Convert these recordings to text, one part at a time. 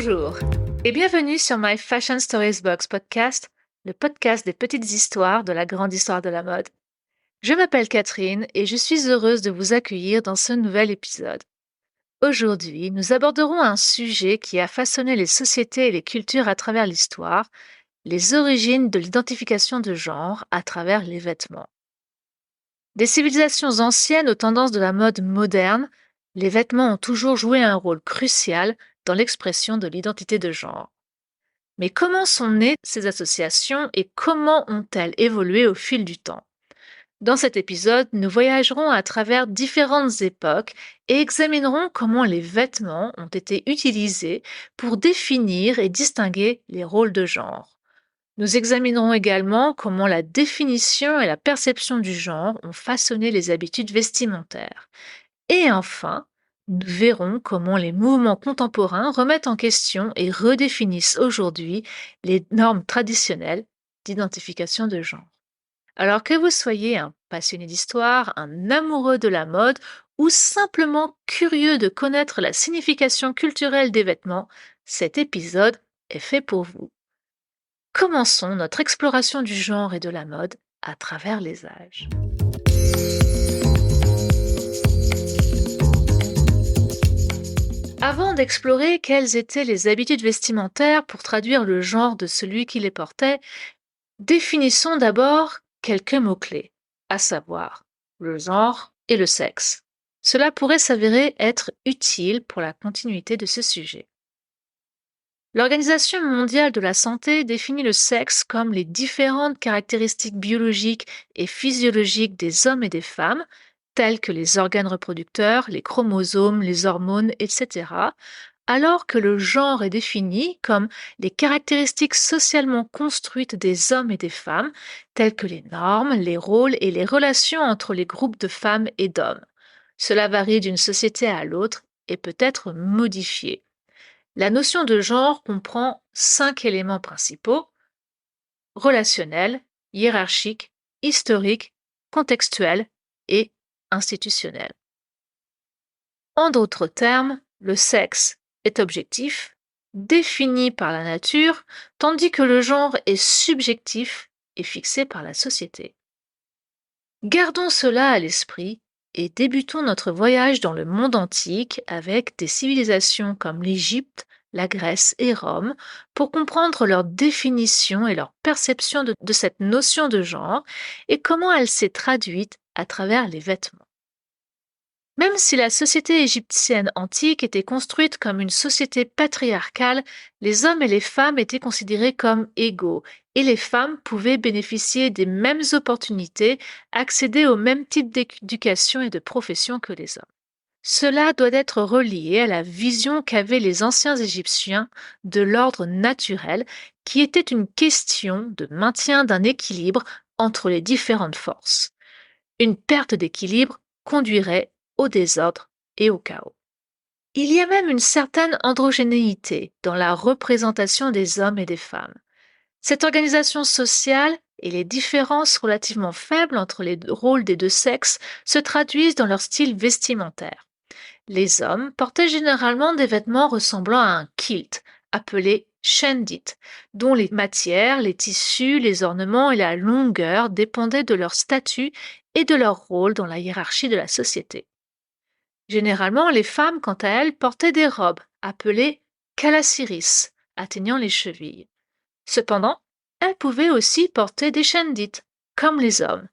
Bonjour et bienvenue sur My Fashion Stories Box podcast, le podcast des petites histoires de la grande histoire de la mode. Je m'appelle Catherine et je suis heureuse de vous accueillir dans ce nouvel épisode. Aujourd'hui, nous aborderons un sujet qui a façonné les sociétés et les cultures à travers l'histoire, les origines de l'identification de genre à travers les vêtements. Des civilisations anciennes aux tendances de la mode moderne, les vêtements ont toujours joué un rôle crucial dans l'expression de l'identité de genre. Mais comment sont nées ces associations et comment ont-elles évolué au fil du temps? Dans cet épisode, nous voyagerons à travers différentes époques et examinerons comment les vêtements ont été utilisés pour définir et distinguer les rôles de genre. Nous examinerons également comment la définition et la perception du genre ont façonné les habitudes vestimentaires. Et enfin, nous verrons comment les mouvements contemporains remettent en question et redéfinissent aujourd'hui les normes traditionnelles d'identification de genre. Alors que vous soyez un passionné d'histoire, un amoureux de la mode ou simplement curieux de connaître la signification culturelle des vêtements, cet épisode est fait pour vous. Commençons notre exploration du genre et de la mode à travers les âges. Avant d'explorer quelles étaient les habitudes vestimentaires pour traduire le genre de celui qui les portait, définissons d'abord quelques mots-clés, à savoir le genre et le sexe. Cela pourrait s'avérer être utile pour la continuité de ce sujet. L'Organisation mondiale de la santé définit le sexe comme les différentes caractéristiques biologiques et physiologiques des hommes et des femmes, telles que les organes reproducteurs, les chromosomes, les hormones, etc., alors que le genre est défini comme les caractéristiques socialement construites des hommes et des femmes, telles que les normes, les rôles et les relations entre les groupes de femmes et d'hommes. Cela varie d'une société à l'autre et peut être modifié. La notion de genre comprend 5 éléments principaux: relationnel, hiérarchique, historique, contextuel et institutionnel. En d'autres termes, le sexe est objectif, défini par la nature, tandis que le genre est subjectif et fixé par la société. Gardons cela à l'esprit et débutons notre voyage dans le monde antique avec des civilisations comme l'Égypte, la Grèce et Rome pour comprendre leur définition et leur perception de cette notion de genre et comment elle s'est traduite à travers les vêtements. Même si la société égyptienne antique était construite comme une société patriarcale, les hommes et les femmes étaient considérés comme égaux et les femmes pouvaient bénéficier des mêmes opportunités, accéder au même type d'éducation et de profession que les hommes. Cela doit être relié à la vision qu'avaient les anciens Égyptiens de l'ordre naturel, qui était une question de maintien d'un équilibre entre les différentes forces. Une perte d'équilibre conduirait au désordre et au chaos. Il y a même une certaine androgénéité dans la représentation des hommes et des femmes. Cette organisation sociale et les différences relativement faibles entre les rôles des deux sexes se traduisent dans leur style vestimentaire. Les hommes portaient généralement des vêtements ressemblant à un kilt, appelé shendit, dont les matières, les tissus, les ornements et la longueur dépendaient de leur statut et de leur rôle dans la hiérarchie de la société. Généralement, les femmes, quant à elles, portaient des robes, appelées calasiris, atteignant les chevilles. Cependant, elles pouvaient aussi porter des shendits, comme les hommes,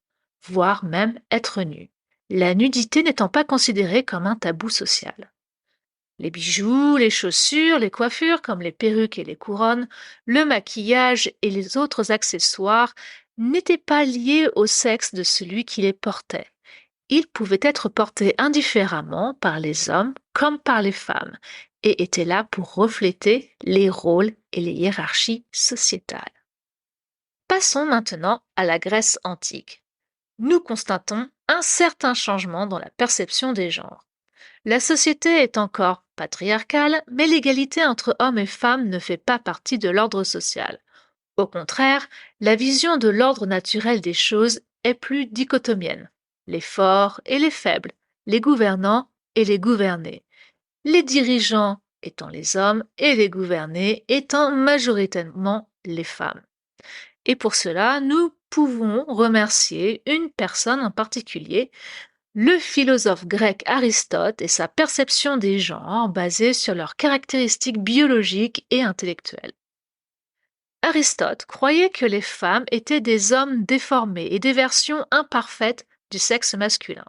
voire même être nues, la nudité n'étant pas considérée comme un tabou social. Les bijoux, les chaussures, les coiffures comme les perruques et les couronnes, le maquillage et les autres accessoires n'étaient pas liés au sexe de celui qui les portait. Ils pouvaient être portés indifféremment par les hommes comme par les femmes et étaient là pour refléter les rôles et les hiérarchies sociétales. Passons maintenant à la Grèce antique. Nous constatons un certain changement dans la perception des genres. La société est encore patriarcale, mais l'égalité entre hommes et femmes ne fait pas partie de l'ordre social. Au contraire, la vision de l'ordre naturel des choses est plus dichotomienne. Les forts et les faibles, les gouvernants et les gouvernés, les dirigeants étant les hommes et les gouvernés étant majoritairement les femmes. Et pour cela, nous pouvons remercier une personne en particulier, le philosophe grec Aristote et sa perception des genres basée sur leurs caractéristiques biologiques et intellectuelles. Aristote croyait que les femmes étaient des hommes déformés et des versions imparfaites du sexe masculin.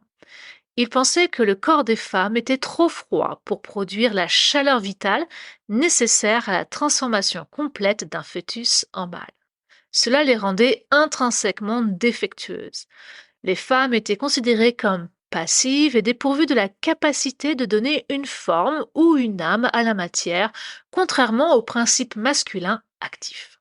Il pensait que le corps des femmes était trop froid pour produire la chaleur vitale nécessaire à la transformation complète d'un fœtus en mâle. Cela les rendait intrinsèquement défectueuses. Les femmes étaient considérées comme passives et dépourvues de la capacité de donner une forme ou une âme à la matière, contrairement au principe masculin actif.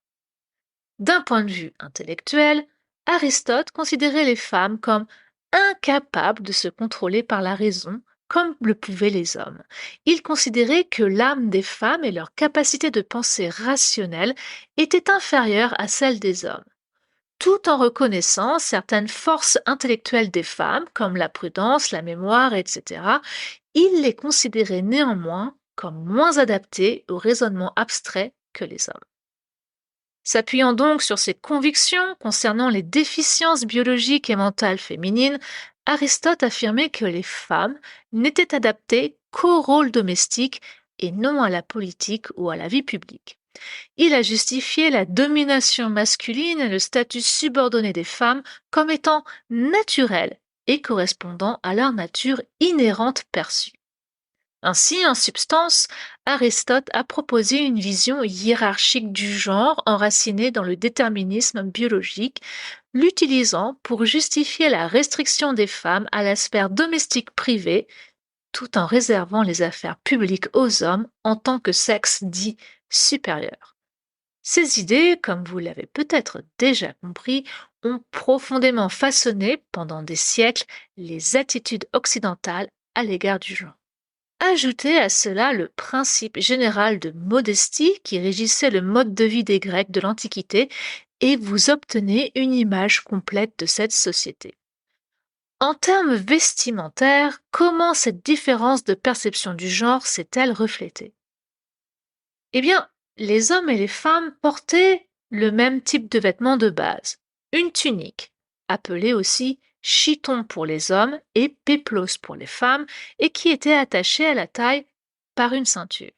D'un point de vue intellectuel, Aristote considérait les femmes comme incapables de se contrôler par la raison, comme le pouvaient les hommes. Il considérait que l'âme des femmes et leur capacité de pensée rationnelle étaient inférieures à celle des hommes. Tout en reconnaissant certaines forces intellectuelles des femmes, comme la prudence, la mémoire, etc., il les considérait néanmoins comme moins adaptées au raisonnement abstrait que les hommes. S'appuyant donc sur ses convictions concernant les déficiences biologiques et mentales féminines, Aristote affirmait que les femmes n'étaient adaptées qu'au rôle domestique et non à la politique ou à la vie publique. Il a justifié la domination masculine et le statut subordonné des femmes comme étant naturel et correspondant à leur nature inhérente perçue. Ainsi, en substance, Aristote a proposé une vision hiérarchique du genre enracinée dans le déterminisme biologique, l'utilisant pour justifier la restriction des femmes à la sphère domestique privée, tout en réservant les affaires publiques aux hommes en tant que sexe dit supérieur. Ces idées, comme vous l'avez peut-être déjà compris, ont profondément façonné pendant des siècles les attitudes occidentales à l'égard du genre. Ajoutez à cela le principe général de modestie qui régissait le mode de vie des Grecs de l'Antiquité et vous obtenez une image complète de cette société. En termes vestimentaires, comment cette différence de perception du genre s'est-elle reflétée? Eh bien, les hommes et les femmes portaient le même type de vêtements de base, une tunique, appelée aussi chiton pour les hommes et péplos pour les femmes, et qui était attachée à la taille par une ceinture.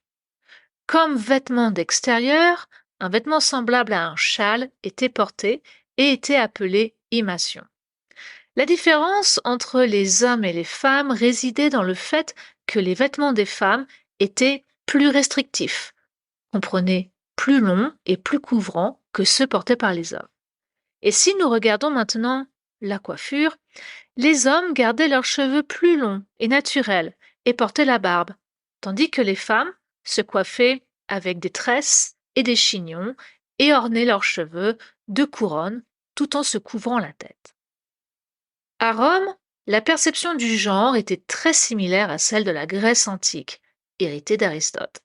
Comme vêtement d'extérieur, un vêtement semblable à un châle était porté et était appelé himation. La différence entre les hommes et les femmes résidait dans le fait que les vêtements des femmes étaient plus restrictifs, comprenez plus longs et plus couvrants que ceux portés par les hommes. Et si nous regardons maintenant la coiffure, les hommes gardaient leurs cheveux plus longs et naturels et portaient la barbe, tandis que les femmes se coiffaient avec des tresses et des chignons et ornaient leurs cheveux de couronnes tout en se couvrant la tête. À Rome, la perception du genre était très similaire à celle de la Grèce antique, héritée d'Aristote.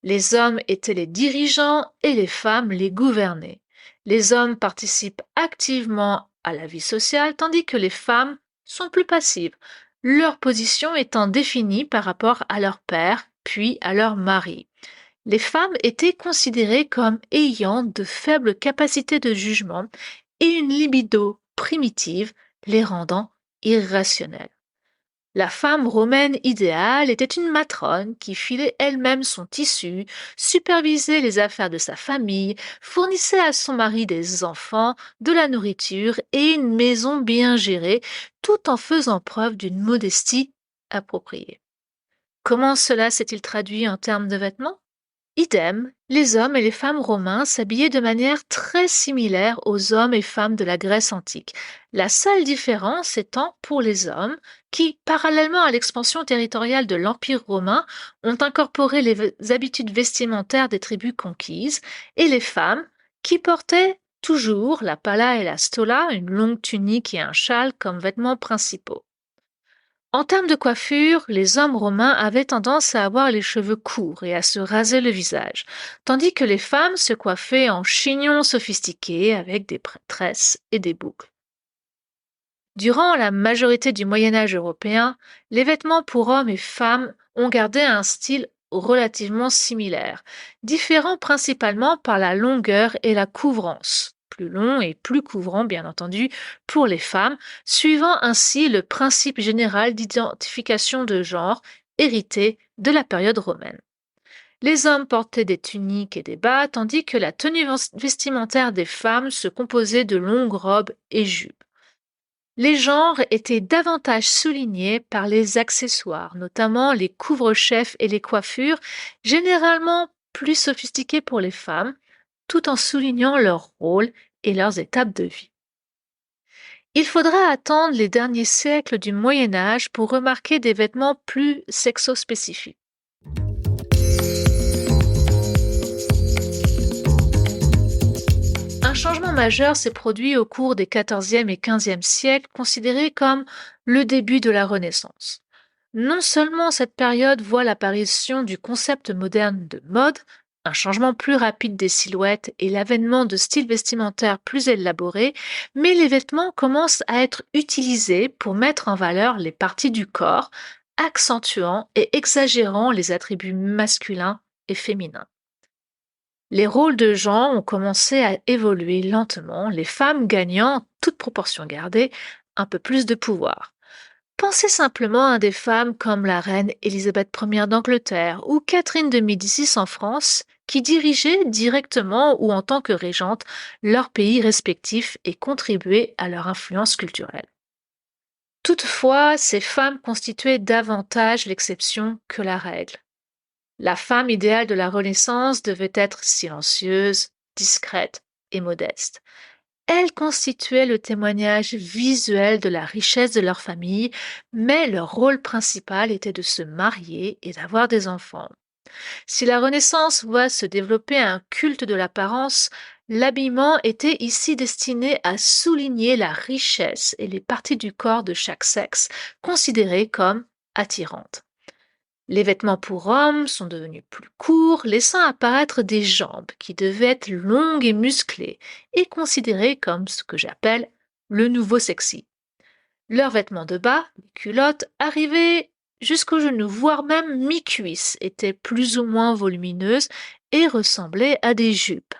Les hommes étaient les dirigeants et les femmes les gouvernées. Les hommes participent activement à la vie sociale tandis que les femmes sont plus passives, leur position étant définie par rapport à leur père puis à leur mari. Les femmes étaient considérées comme ayant de faibles capacités de jugement et une libido primitive, les rendant irrationnelles. La femme romaine idéale était une matrone qui filait elle-même son tissu, supervisait les affaires de sa famille, fournissait à son mari des enfants, de la nourriture et une maison bien gérée, tout en faisant preuve d'une modestie appropriée. Comment cela s'est-il traduit en termes de vêtements? Idem, les hommes et les femmes romains s'habillaient de manière très similaire aux hommes et femmes de la Grèce antique. La seule différence étant pour les hommes qui, parallèlement à l'expansion territoriale de l'Empire romain, ont incorporé les habitudes vestimentaires des tribus conquises, et les femmes qui portaient toujours la palla et la stola, une longue tunique et un châle comme vêtements principaux. En termes de coiffure, les hommes romains avaient tendance à avoir les cheveux courts et à se raser le visage, tandis que les femmes se coiffaient en chignons sophistiqués avec des tresses et des boucles. Durant la majorité du Moyen Âge européen, les vêtements pour hommes et femmes ont gardé un style relativement similaires, différents principalement par la longueur et la couvrance. Plus long et plus couvrant, bien entendu, pour les femmes, suivant ainsi le principe général d'identification de genre hérité de la période romaine. Les hommes portaient des tuniques et des bas, tandis que la tenue vestimentaire des femmes se composait de longues robes et jupes. Les genres étaient davantage soulignés par les accessoires, notamment les couvre-chefs et les coiffures, généralement plus sophistiquées pour les femmes, tout en soulignant leur rôle et leurs étapes de vie. Il faudra attendre les derniers siècles du Moyen Âge pour remarquer des vêtements plus sexospécifiques. Un changement majeur s'est produit au cours des XIVe et XVe siècles, considéré comme le début de la Renaissance. Non seulement cette période voit l'apparition du concept moderne de mode, un changement plus rapide des silhouettes et l'avènement de styles vestimentaires plus élaborés, mais les vêtements commencent à être utilisés pour mettre en valeur les parties du corps, accentuant et exagérant les attributs masculins et féminins. Les rôles de genre ont commencé à évoluer lentement, les femmes gagnant, toute proportion gardée, un peu plus de pouvoir. Pensez simplement à des femmes comme la reine Élisabeth Ier d'Angleterre ou Catherine de Médicis en France, qui dirigeaient directement ou en tant que régentes leurs pays respectifs et contribuaient à leur influence culturelle. Toutefois, ces femmes constituaient davantage l'exception que la règle. La femme idéale de la Renaissance devait être silencieuse, discrète et modeste. Elle constituait le témoignage visuel de la richesse de leur famille, mais leur rôle principal était de se marier et d'avoir des enfants. Si la Renaissance voit se développer un culte de l'apparence, l'habillement était ici destiné à souligner la richesse et les parties du corps de chaque sexe considérées comme attirantes. Les vêtements pour hommes sont devenus plus courts, laissant apparaître des jambes qui devaient être longues et musclées et considérées comme ce que j'appelle le nouveau sexy. Leurs vêtements de bas, les culottes, arrivaient jusqu'aux genoux, voire même mi-cuisse, étaient plus ou moins volumineuses et ressemblaient à des jupes.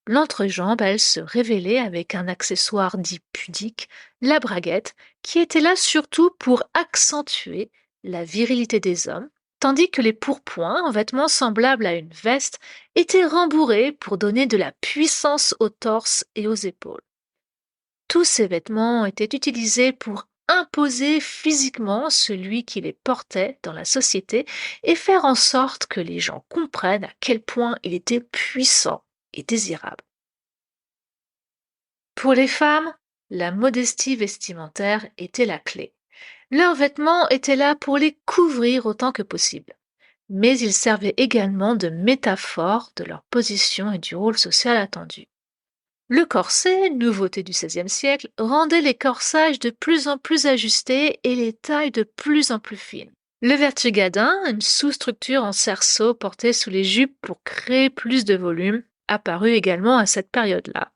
L'entrejambe, elle, se révélait avec un accessoire dit pudique, la braguette, qui était là surtout pour accentuer la virilité des hommes, tandis que les pourpoints, en vêtements semblables à une veste, étaient rembourrés pour donner de la puissance au torse et aux épaules. Tous ces vêtements étaient utilisés pour imposer physiquement celui qui les portait dans la société et faire en sorte que les gens comprennent à quel point il était puissant et désirable. Pour les femmes, la modestie vestimentaire était la clé. Leurs vêtements étaient là pour les couvrir autant que possible, mais ils servaient également de métaphore de leur position et du rôle social attendu. Le corset, nouveauté du XVIe siècle, rendait les corsages de plus en plus ajustés et les tailles de plus en plus fines. Le vertugadin, une sous-structure en cerceau portée sous les jupes pour créer plus de volume, apparut également à cette période-là.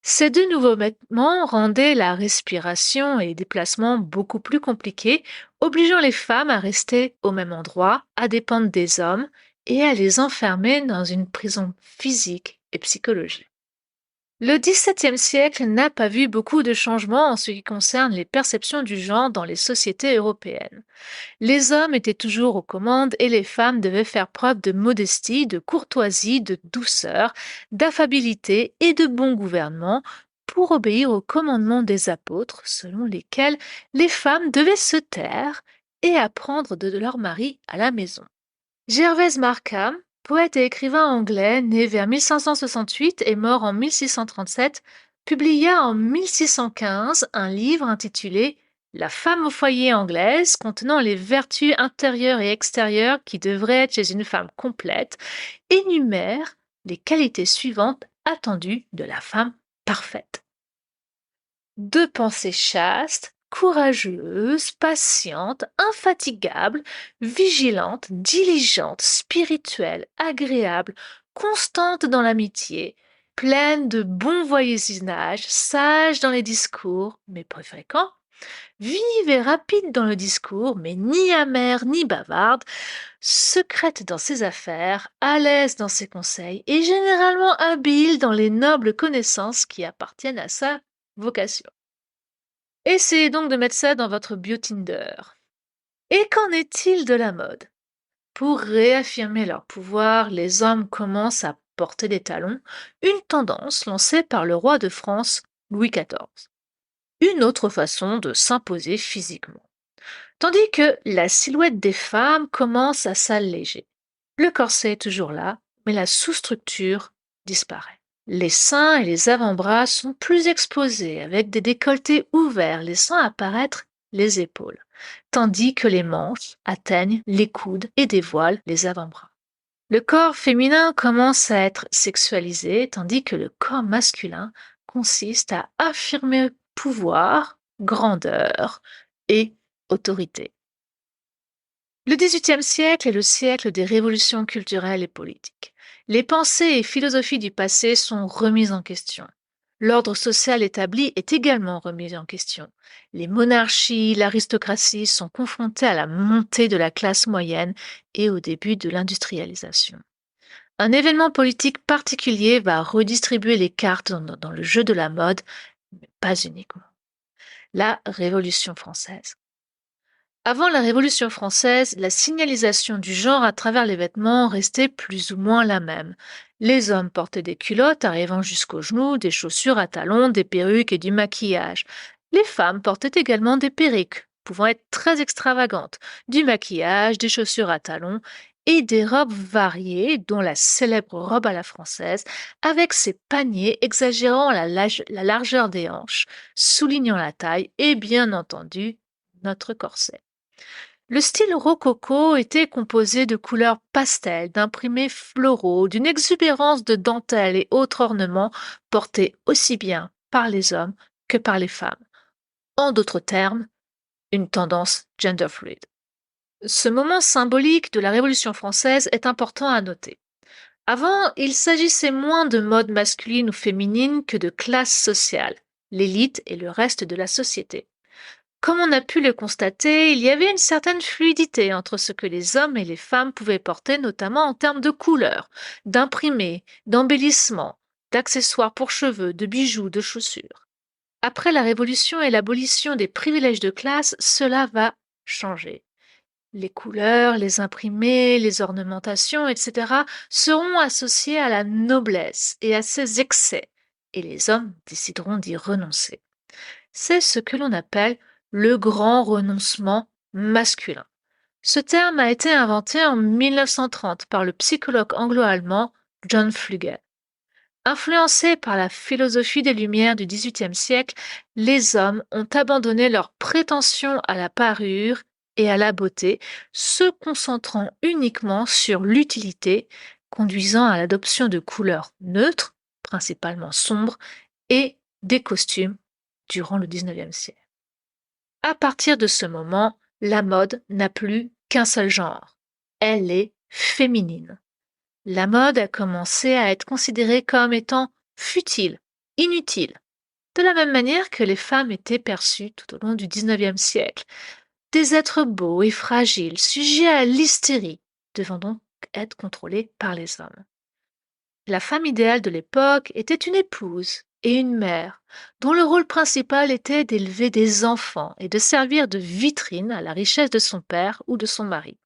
Ces deux nouveaux vêtements rendaient la respiration et les déplacements beaucoup plus compliqués, obligeant les femmes à rester au même endroit, à dépendre des hommes et à les enfermer dans une prison physique et psychologique. Le XVIIe siècle n'a pas vu beaucoup de changements en ce qui concerne les perceptions du genre dans les sociétés européennes. Les hommes étaient toujours aux commandes et les femmes devaient faire preuve de modestie, de courtoisie, de douceur, d'affabilité et de bon gouvernement pour obéir aux commandements des apôtres selon lesquels les femmes devaient se taire et apprendre de leur mari à la maison. Gervaise Markham, poète et écrivain anglais né vers 1568 et mort en 1637, publia en 1615 un livre intitulé La femme au foyer anglaise, contenant les vertus intérieures et extérieures qui devraient être chez une femme complète, énumère les qualités suivantes attendues de la femme parfaite. De pensée chaste, courageuse, patiente, infatigable, vigilante, diligente, spirituelle, agréable, constante dans l'amitié, pleine de bon voisinage, sage dans les discours, mais peu fréquents, Vive et rapide dans le discours, mais ni amère ni bavarde, secrète dans ses affaires, à l'aise dans ses conseils et généralement habile dans les nobles connaissances qui appartiennent à sa vocation. Essayez donc de mettre ça dans votre bio Tinder. Et qu'en est-il de la mode? Pour réaffirmer leur pouvoir, les hommes commencent à porter des talons, une tendance lancée par le roi de France Louis XIV. Une autre façon de s'imposer physiquement. Tandis que la silhouette des femmes commence à s'alléger. Le corset est toujours là, mais la sous-structure disparaît. Les seins et les avant-bras sont plus exposés avec des décolletés ouverts laissant apparaître les épaules, tandis que les manches atteignent les coudes et dévoilent les avant-bras. Le corps féminin commence à être sexualisé, tandis que le corps masculin consiste à affirmer pouvoir, grandeur et autorité. Le XVIIIe siècle est le siècle des révolutions culturelles et politiques. Les pensées et philosophies du passé sont remises en question. L'ordre social établi est également remis en question. Les monarchies, l'aristocratie sont confrontées à la montée de la classe moyenne et au début de l'industrialisation. Un événement politique particulier va redistribuer les cartes dans le jeu de la mode, mais pas uniquement. La Révolution française. Avant la Révolution française, la signalisation du genre à travers les vêtements restait plus ou moins la même. Les hommes portaient des culottes arrivant jusqu'aux genoux, des chaussures à talons, des perruques et du maquillage. Les femmes portaient également des perruques, pouvant être très extravagantes, du maquillage, des chaussures à talons et des robes variées, dont la célèbre robe à la française, avec ses paniers exagérant la largeur des hanches, soulignant la taille et bien entendu notre corset. Le style rococo était composé de couleurs pastel, d'imprimés floraux, d'une exubérance de dentelles et autres ornements portés aussi bien par les hommes que par les femmes. En d'autres termes, une tendance gender fluid. Ce moment symbolique de la Révolution française est important à noter. Avant, il s'agissait moins de mode masculine ou féminine que de classe sociale, l'élite et le reste de la société. Comme on a pu le constater, il y avait une certaine fluidité entre ce que les hommes et les femmes pouvaient porter, notamment en termes de couleurs, d'imprimés, d'embellissements, d'accessoires pour cheveux, de bijoux, de chaussures. Après la Révolution et l'abolition des privilèges de classe, cela va changer. Les couleurs, les imprimés, les ornementations, etc. seront associés à la noblesse et à ses excès, et les hommes décideront d'y renoncer. C'est ce que l'on appelle le grand renoncement masculin. Ce terme a été inventé en 1930 par le psychologue anglo-allemand John Flügel. Influencés par la philosophie des Lumières du XVIIIe siècle, les hommes ont abandonné leur prétention à la parure et à la beauté, se concentrant uniquement sur l'utilité, conduisant à l'adoption de couleurs neutres, principalement sombres, et des costumes durant le XIXe siècle. À partir de ce moment, la mode n'a plus qu'un seul genre. Elle est féminine. La mode a commencé à être considérée comme étant futile, inutile, de la même manière que les femmes étaient perçues tout au long du XIXe siècle. Des êtres beaux et fragiles, sujets à l'hystérie, devant donc être contrôlés par les hommes. La femme idéale de l'époque était une épouse et une mère, dont le rôle principal était d'élever des enfants et de servir de vitrine à la richesse de son père ou de son mari.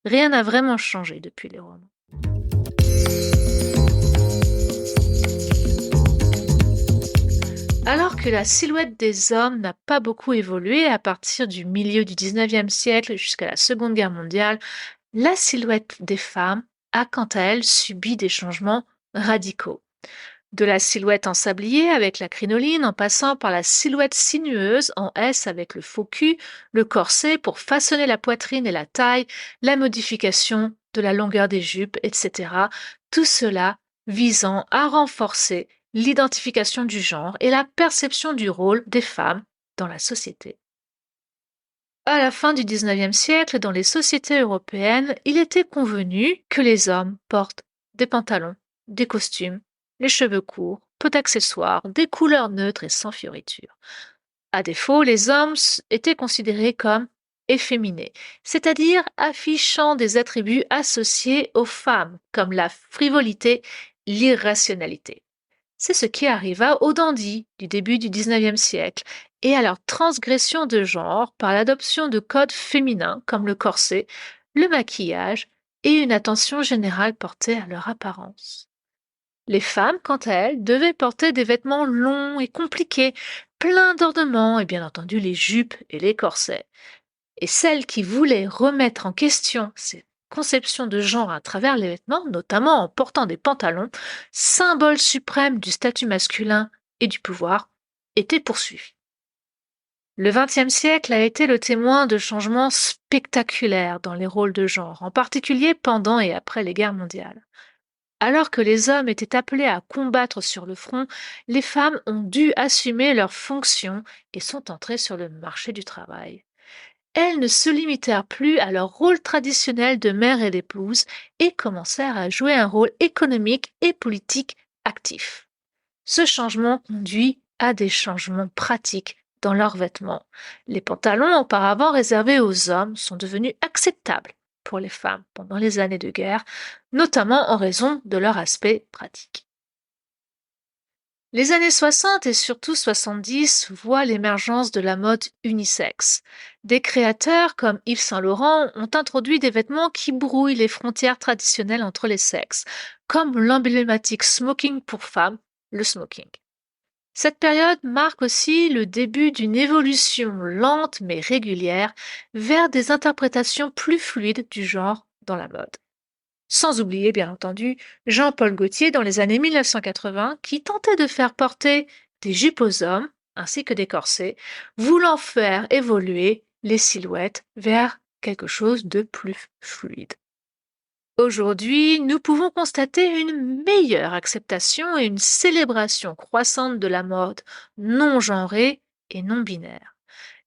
Rien n'a vraiment changé depuis les Romains. Alors que la silhouette des hommes n'a pas beaucoup évolué à partir du milieu du XIXe siècle jusqu'à la Seconde Guerre mondiale, la silhouette des femmes a quant à elle subi des changements radicaux. De la silhouette en sablier avec la crinoline en passant par la silhouette sinueuse en S avec le faux cul, le corset pour façonner la poitrine et la taille, la modification de la longueur des jupes, etc. Tout cela visant à renforcer l'identification du genre et la perception du rôle des femmes dans la société. À la fin du XIXe siècle, dans les sociétés européennes, il était convenu que les hommes portent des pantalons, des costumes, les cheveux courts, peu d'accessoires, des couleurs neutres et sans fioritures. À défaut, les hommes étaient considérés comme efféminés, c'est-à-dire affichant des attributs associés aux femmes, comme la frivolité, l'irrationalité. C'est ce qui arriva aux dandys du début du XIXe siècle et à leur transgression de genre par l'adoption de codes féminins comme le corset, le maquillage et une attention générale portée à leur apparence. Les femmes, quant à elles, devaient porter des vêtements longs et compliqués, pleins d'ornements et bien entendu les jupes et les corsets. Et celles qui voulaient remettre en question ces conceptions de genre à travers les vêtements, notamment en portant des pantalons, symbole suprême du statut masculin et du pouvoir, étaient poursuivies. Le XXe siècle a été le témoin de changements spectaculaires dans les rôles de genre, en particulier pendant et après les guerres mondiales. Alors que les hommes étaient appelés à combattre sur le front, les femmes ont dû assumer leurs fonctions et sont entrées sur le marché du travail. Elles ne se limitèrent plus à leur rôle traditionnel de mère et d'épouse et commencèrent à jouer un rôle économique et politique actif. Ce changement conduit à des changements pratiques dans leurs vêtements. Les pantalons auparavant réservés aux hommes sont devenus acceptables pour les femmes pendant les années de guerre, notamment en raison de leur aspect pratique. Les années 60 et surtout 70 voient l'émergence de la mode unisexe. Des créateurs comme Yves Saint Laurent ont introduit des vêtements qui brouillent les frontières traditionnelles entre les sexes, comme l'emblématique smoking pour femmes, le smoking. Cette période marque aussi le début d'une évolution lente mais régulière vers des interprétations plus fluides du genre dans la mode. Sans oublier, bien entendu, Jean-Paul Gaultier dans les années 1980 qui tentait de faire porter des jupes aux hommes ainsi que des corsets, voulant faire évoluer les silhouettes vers quelque chose de plus fluide. Aujourd'hui, nous pouvons constater une meilleure acceptation et une célébration croissante de la mode non genrée et non binaire.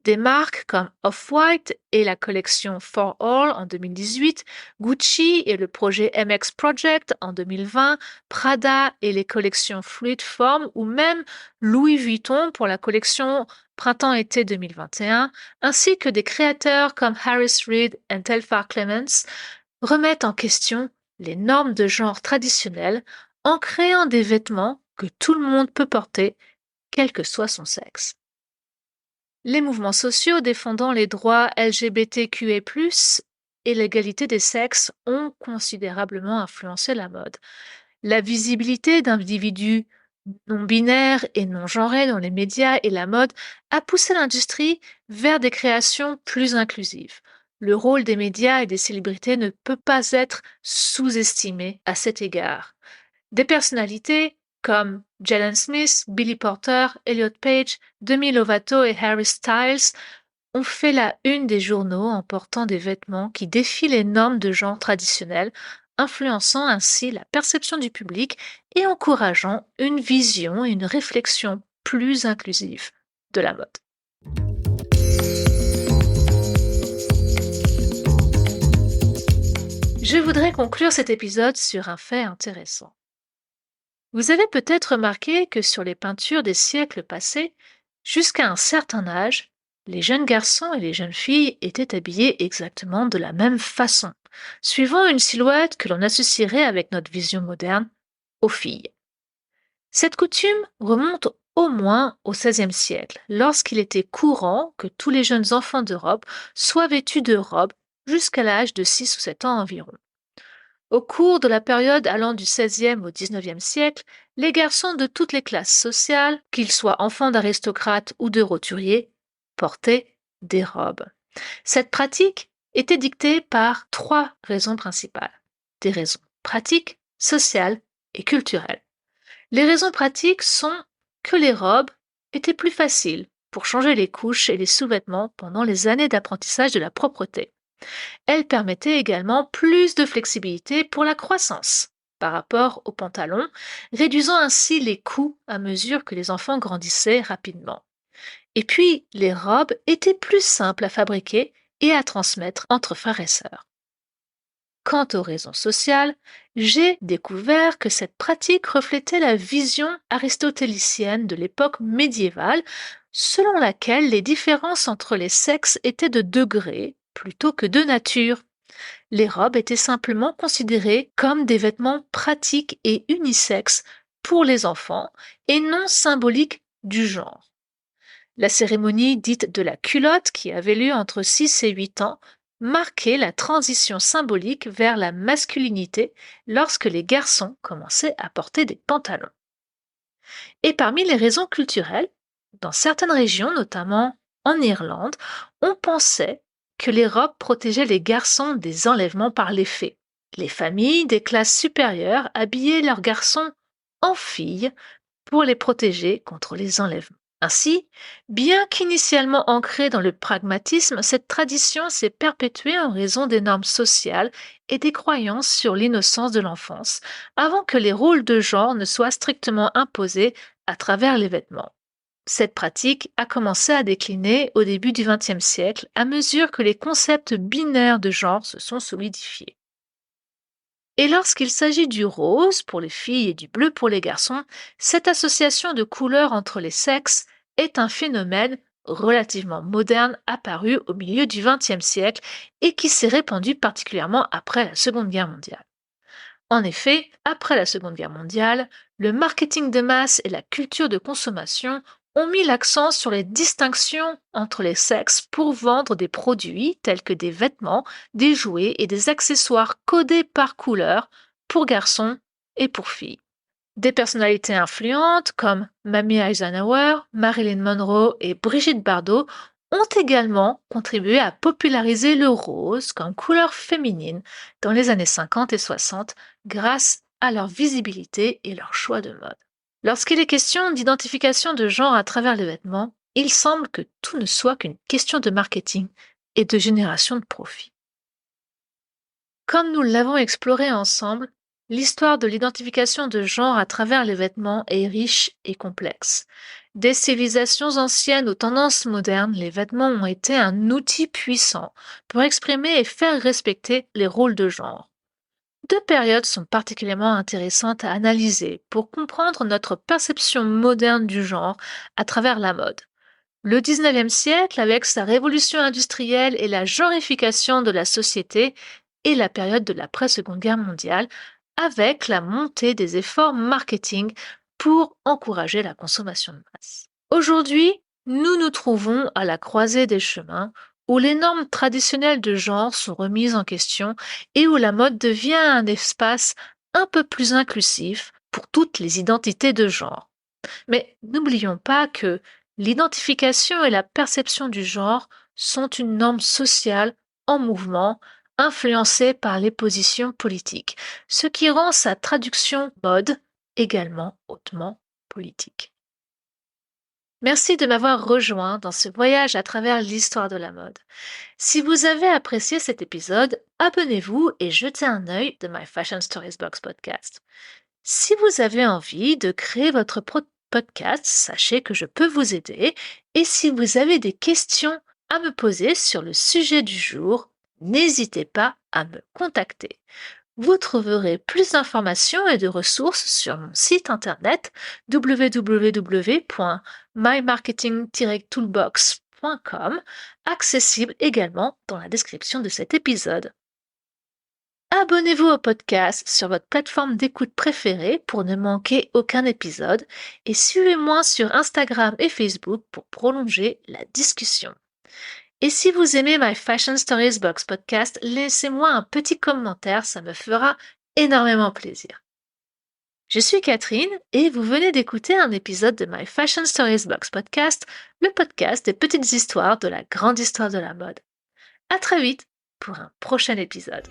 Des marques comme Off-White et la collection For All en 2018, Gucci et le projet MX Project en 2020, Prada et les collections Fluid Form ou même Louis Vuitton pour la collection Printemps-été 2021, ainsi que des créateurs comme Harris Reed et Telfar Clements remettent en question les normes de genre traditionnelles en créant des vêtements que tout le monde peut porter, quel que soit son sexe. Les mouvements sociaux défendant les droits LGBTQA+, et l'égalité des sexes ont considérablement influencé la mode. La visibilité d'individus non-binaires et non-genrés dans les médias et la mode a poussé l'industrie vers des créations plus inclusives. Le rôle des médias et des célébrités ne peut pas être sous-estimé à cet égard. Des personnalités comme Jalen Smith, Billy Porter, Elliot Page, Demi Lovato et Harry Styles ont fait la une des journaux en portant des vêtements qui défient les normes de genre traditionnelles, influençant ainsi la perception du public et encourageant une vision et une réflexion plus inclusive de la mode. Je voudrais conclure cet épisode sur un fait intéressant. Vous avez peut-être remarqué que sur les peintures des siècles passés, jusqu'à un certain âge, les jeunes garçons et les jeunes filles étaient habillés exactement de la même façon, suivant une silhouette que l'on associerait avec notre vision moderne aux filles. Cette coutume remonte au moins au XVIe siècle, lorsqu'il était courant que tous les jeunes enfants d'Europe soient vêtus de robes jusqu'à l'âge de 6 ou 7 ans environ. Au cours de la période allant du XVIe au XIXe siècle, les garçons de toutes les classes sociales, qu'ils soient enfants d'aristocrates ou de roturiers, portaient des robes. Cette pratique était dictée par trois raisons principales. Des raisons pratiques, sociales et culturelles. Les raisons pratiques sont que les robes étaient plus faciles pour changer les couches et les sous-vêtements pendant les années d'apprentissage de la propreté. Elle permettait également plus de flexibilité pour la croissance par rapport aux pantalons, réduisant ainsi les coûts à mesure que les enfants grandissaient rapidement. Et puis, les robes étaient plus simples à fabriquer et à transmettre entre frères et sœurs. Quant aux raisons sociales, j'ai découvert que cette pratique reflétait la vision aristotélicienne de l'époque médiévale selon laquelle les différences entre les sexes étaient de degrés plutôt que de nature. Les robes étaient simplement considérées comme des vêtements pratiques et unisexes pour les enfants et non symboliques du genre. La cérémonie dite de la culotte, qui avait lieu entre 6 et 8 ans, marquait la transition symbolique vers la masculinité lorsque les garçons commençaient à porter des pantalons. Et parmi les raisons culturelles, dans certaines régions, notamment en Irlande, on pensait que les robes protégeaient les garçons des enlèvements par les fées. Les familles des classes supérieures habillaient leurs garçons en filles pour les protéger contre les enlèvements. Ainsi, bien qu'initialement ancrée dans le pragmatisme, cette tradition s'est perpétuée en raison des normes sociales et des croyances sur l'innocence de l'enfance, avant que les rôles de genre ne soient strictement imposés à travers les vêtements. Cette pratique a commencé à décliner au début du XXe siècle à mesure que les concepts binaires de genre se sont solidifiés. Et lorsqu'il s'agit du rose pour les filles et du bleu pour les garçons, cette association de couleurs entre les sexes est un phénomène relativement moderne apparu au milieu du XXe siècle et qui s'est répandu particulièrement après la Seconde Guerre mondiale. En effet, après la Seconde Guerre mondiale, le marketing de masse et la culture de consommation ont mis l'accent sur les distinctions entre les sexes pour vendre des produits tels que des vêtements, des jouets et des accessoires codés par couleur pour garçons et pour filles. Des personnalités influentes comme Mamie Eisenhower, Marilyn Monroe et Brigitte Bardot ont également contribué à populariser le rose comme couleur féminine dans les années 50 et 60 grâce à leur visibilité et leur choix de mode. Lorsqu'il est question d'identification de genre à travers les vêtements, il semble que tout ne soit qu'une question de marketing et de génération de profit. Comme nous l'avons exploré ensemble, l'histoire de l'identification de genre à travers les vêtements est riche et complexe. Des civilisations anciennes aux tendances modernes, les vêtements ont été un outil puissant pour exprimer et faire respecter les rôles de genre. Deux périodes sont particulièrement intéressantes à analyser pour comprendre notre perception moderne du genre à travers la mode. Le XIXe siècle, avec sa révolution industrielle et la genrification de la société, et la période de l'après-Seconde Guerre mondiale, avec la montée des efforts marketing pour encourager la consommation de masse. Aujourd'hui, nous nous trouvons à la croisée des chemins où les normes traditionnelles de genre sont remises en question et où la mode devient un espace un peu plus inclusif pour toutes les identités de genre. Mais n'oublions pas que l'identification et la perception du genre sont une norme sociale en mouvement, influencée par les positions politiques, ce qui rend sa traduction mode également hautement politique. Merci de m'avoir rejoint dans ce voyage à travers l'histoire de la mode. Si vous avez apprécié cet épisode, abonnez-vous et jetez un œil de My Fashion Stories Box podcast. Si vous avez envie de créer votre podcast, sachez que je peux vous aider. Et si vous avez des questions à me poser sur le sujet du jour, n'hésitez pas à me contacter. Vous trouverez plus d'informations et de ressources sur mon site internet www.mymarketing-toolbox.com, accessible également dans la description de cet épisode. Abonnez-vous au podcast sur votre plateforme d'écoute préférée pour ne manquer aucun épisode et suivez-moi sur Instagram et Facebook pour prolonger la discussion. Et si vous aimez My Fashion Stories Box podcast, laissez-moi un petit commentaire, ça me fera énormément plaisir. Je suis Catherine et vous venez d'écouter un épisode de My Fashion Stories Box podcast, le podcast des petites histoires de la grande histoire de la mode. À très vite pour un prochain épisode.